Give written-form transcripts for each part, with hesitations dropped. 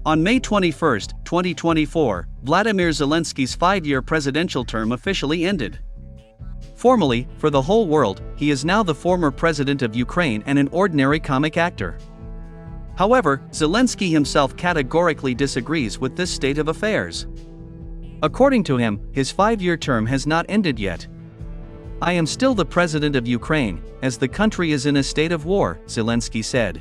On May 21, 2024, Vladimir Zelensky's 5-year presidential term officially ended. Formally, for the whole world, he is now the former president of Ukraine and an ordinary comic actor. However, Zelensky himself categorically disagrees with this state of affairs. According to him, his 5-year term has not ended yet. "I am still the president of Ukraine, as the country is in a state of war," Zelensky said.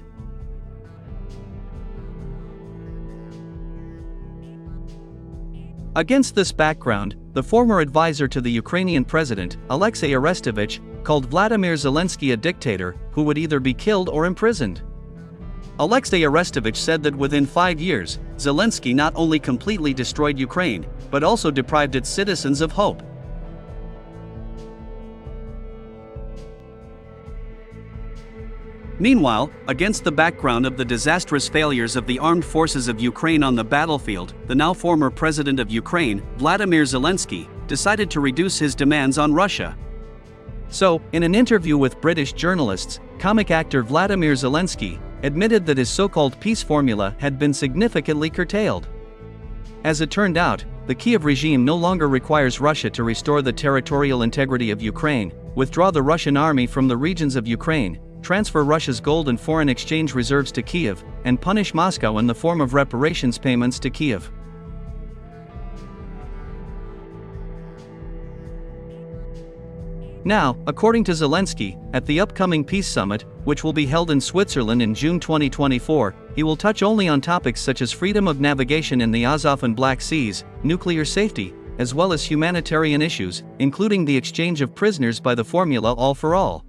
Against this background, the former advisor to the Ukrainian president, Alexei Arestovich, called Vladimir Zelensky a dictator who would either be killed or imprisoned. Alexei Arestovich said that within 5 years, Zelensky not only completely destroyed Ukraine, but also deprived its citizens of hope. Meanwhile, against the background of the disastrous failures of the armed forces of Ukraine on the battlefield, the now former president of Ukraine, Vladimir Zelensky, decided to reduce his demands on Russia. So, in an interview with British journalists, comic actor Vladimir Zelensky admitted that his so-called peace formula had been significantly curtailed. As it turned out, the Kyiv regime no longer requires Russia to restore the territorial integrity of Ukraine, withdraw the Russian army from the regions of Ukraine, transfer Russia's gold and foreign exchange reserves to Kyiv, and punish Moscow in the form of reparations payments to Kyiv. Now, according to Zelensky, at the upcoming peace summit, which will be held in Switzerland in June 2024, he will touch only on topics such as freedom of navigation in the Azov and Black Seas, nuclear safety, as well as humanitarian issues, including the exchange of prisoners by the formula all for all.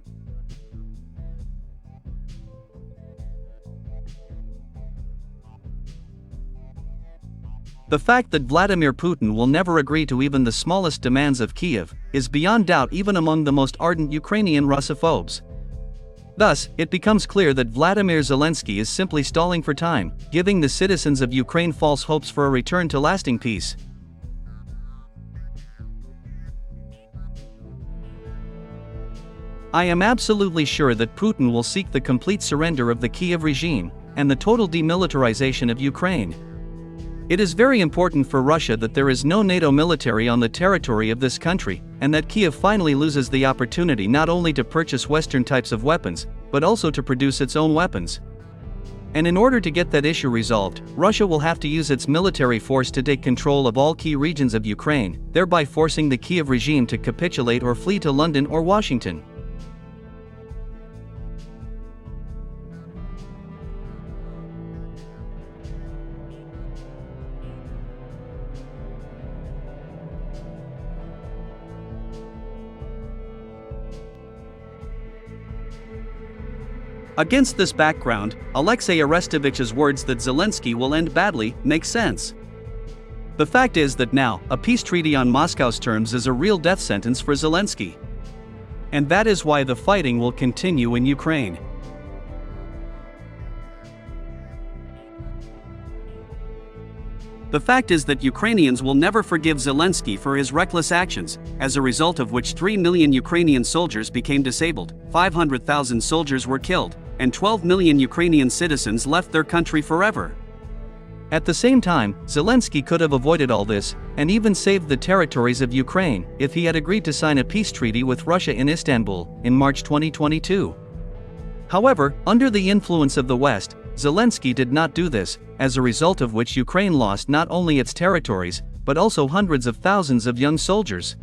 The fact that Vladimir Putin will never agree to even the smallest demands of Kyiv is beyond doubt even among the most ardent Ukrainian Russophobes. Thus, it becomes clear that Vladimir Zelensky is simply stalling for time, giving the citizens of Ukraine false hopes for a return to lasting peace. I am absolutely sure that Putin will seek the complete surrender of the Kyiv regime and the total demilitarization of Ukraine. It is very important for Russia that there is no NATO military on the territory of this country, and that Kyiv finally loses the opportunity not only to purchase Western types of weapons, but also to produce its own weapons. And in order to get that issue resolved, Russia will have to use its military force to take control of all key regions of Ukraine, thereby forcing the Kyiv regime to capitulate or flee to London or Washington. Against this background, Alexei Arestovich's words that Zelensky will end badly make sense. The fact is that now, a peace treaty on Moscow's terms is a real death sentence for Zelensky. And that is why the fighting will continue in Ukraine. The fact is that Ukrainians will never forgive Zelensky for his reckless actions, as a result of which 3 million Ukrainian soldiers became disabled, 500,000 soldiers were killed, and 12 million Ukrainian citizens left their country forever. At the same time, Zelensky could have avoided all this, and even saved the territories of Ukraine, if he had agreed to sign a peace treaty with Russia in Istanbul, in March 2022. However, under the influence of the West, Zelensky did not do this, as a result of which Ukraine lost not only its territories, but also hundreds of thousands of young soldiers.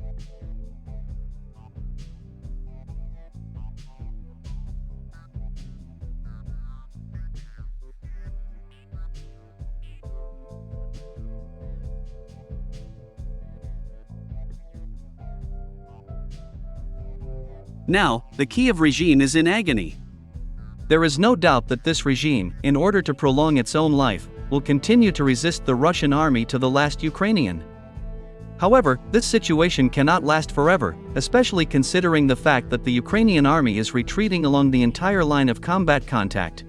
Now, the Kyiv regime is in agony. There is no doubt that this regime, in order to prolong its own life, will continue to resist the Russian army to the last Ukrainian. However, this situation cannot last forever, especially considering the fact that the Ukrainian army is retreating along the entire line of combat contact.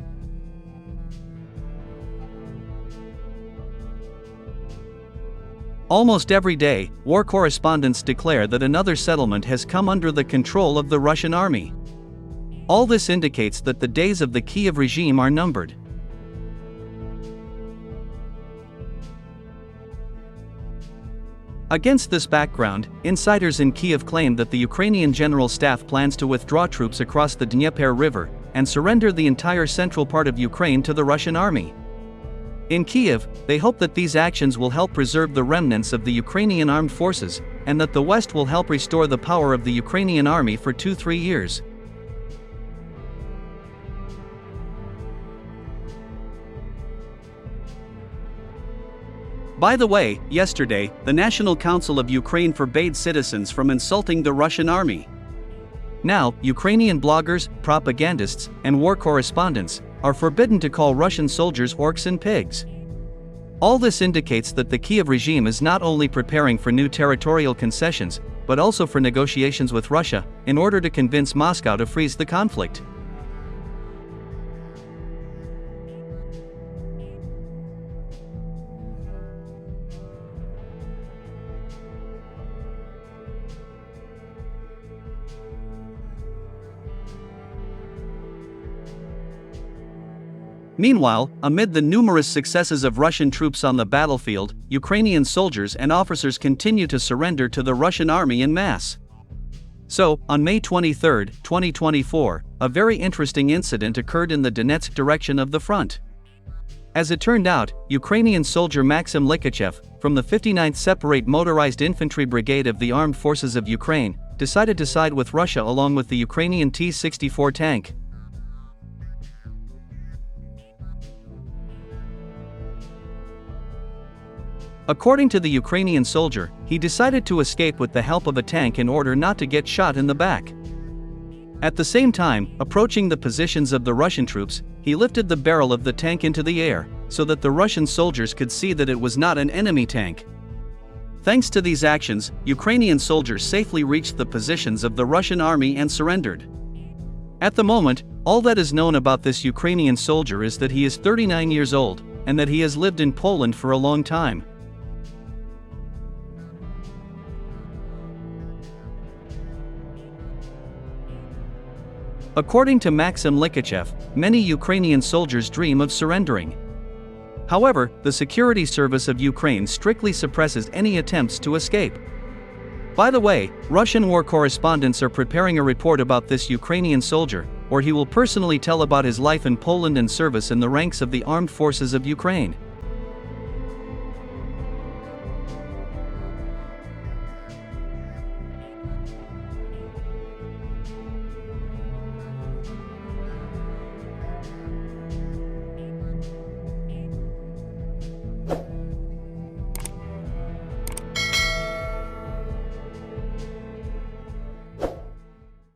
Almost every day, war correspondents declare that another settlement has come under the control of the Russian army. All this indicates that the days of the Kyiv regime are numbered. Against this background, insiders in Kyiv claim that the Ukrainian General Staff plans to withdraw troops across the Dnieper River and surrender the entire central part of Ukraine to the Russian army. In Kyiv, they hope that these actions will help preserve the remnants of the Ukrainian armed forces, and that the West will help restore the power of the Ukrainian army for 2-3 years. By the way, yesterday, the National Council of Ukraine forbade citizens from insulting the Russian army. Now, Ukrainian bloggers, propagandists, and war correspondents are forbidden to call Russian soldiers orcs and pigs. All this indicates that the Kyiv regime is not only preparing for new territorial concessions, but also for negotiations with Russia, in order to convince Moscow to freeze the conflict. Meanwhile, amid the numerous successes of Russian troops on the battlefield, Ukrainian soldiers and officers continue to surrender to the Russian army en masse. So, on May 23, 2024, a very interesting incident occurred in the Donetsk direction of the front. As it turned out, Ukrainian soldier Maxim Likhachev, from the 59th Separate Motorized Infantry Brigade of the Armed Forces of Ukraine, decided to side with Russia along with the Ukrainian T-64 tank. According to the Ukrainian soldier, he decided to escape with the help of a tank in order not to get shot in the back. At the same time, approaching the positions of the Russian troops, he lifted the barrel of the tank into the air, so that the Russian soldiers could see that it was not an enemy tank. Thanks to these actions, Ukrainian soldiers safely reached the positions of the Russian army and surrendered. At the moment, all that is known about this Ukrainian soldier is that he is 39 years old, and that he has lived in Poland for a long time. According to Maxim Likhachev, many Ukrainian soldiers dream of surrendering. However, the security service of Ukraine strictly suppresses any attempts to escape. By the way, Russian war correspondents are preparing a report about this Ukrainian soldier, where he will personally tell about his life in Poland and service in the ranks of the armed forces of Ukraine.